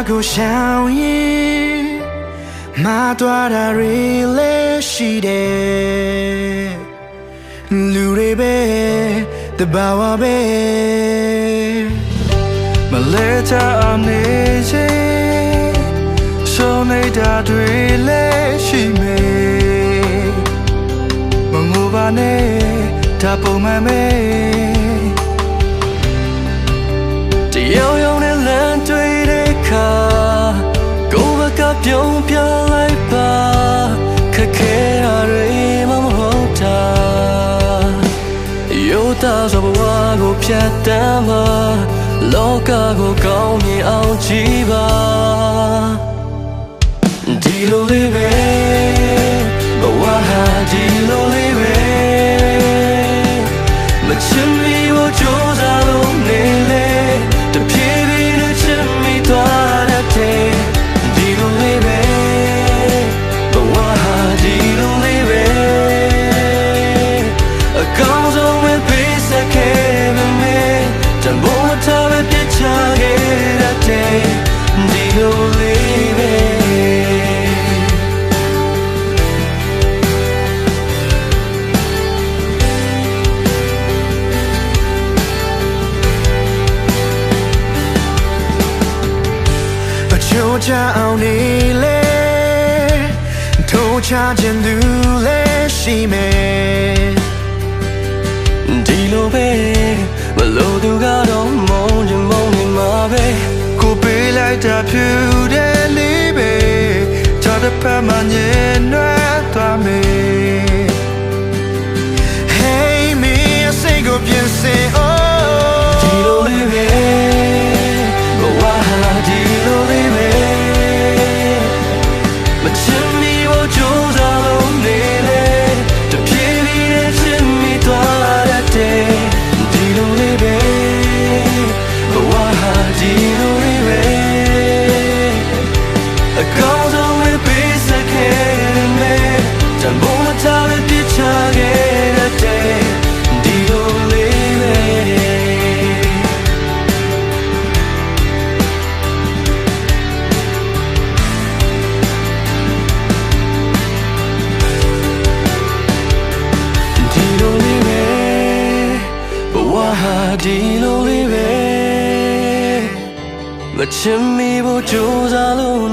ကိုရှောင်ရင်မတော်တာတွေလည်းရှိတယ်လူတွေပဲတဘာဝပဲမလဲချအနေချေဆုံးနေတာတွေလည်းရှိမယ်မငိုပါနဲ့ဒါပုံမှန်ပဲတရားရုံနဲ့လမ်းတွေ့တဲ့ခါကိုယ်ဘက်ကပြုံးပြလိုက်ပါခက်ခဲတာတွေမဟုတ်တာရိုးသားစွာဘဝကိုဖြတ်တန်းပါလောကကိုကောင်းမြင်အောင်ကြည့်ပါဒီလိုလေးပဲဘဝဟာဒီလိုလေးပဲမချင်မီကိုကြိုးစားလို့နေလေတဖြည်းဖြည်းနဲ့ချင်မိသွားတဲ့ဒီလိုလေးပဲဘဝဟာဒီလိုလေးပဲအကောင်းဆုံးပဲပေးစခဲ့ပေမဲ့တန်ဖိုးမထားပဲပြစ်ချခဲ့တဲ့ဒီလိုလေးပဲချိုးချအောင်နေလေထိုးချခြင်းသူလည်းရှိမယ်ဒီလိုပဲမလို့သူကတော့မုန်းချင်မုန်းနေမှာပဲကိုပေးလိုက်တာဖြူတယ်လေးပဲချောတဲ့ဖက်မှညင်နွမ်းသွားမယ် Hey me I say go ပြင်ဆင် oh ဒီလိုလေးပဲဘဝဟာဒီလိုလေးပဲမချင်မီကိုကြိုးစားလို့နေလေတဖြည်းဖြည်းနဲ့ချင်မိသွားတဲ့ဒီလိုလေးပဲဘဝဟာဒီလိုလေးပဲအကောင်းဆုံးပဲပေးစခဲ့မယ်တန်ဖိုးမထားပဲပြစ်ချခဲ့တဲ့ဒီလိုလေးပဲဒီလိုလေးပဲမချင်မီဖို့ကြိုးစားလို့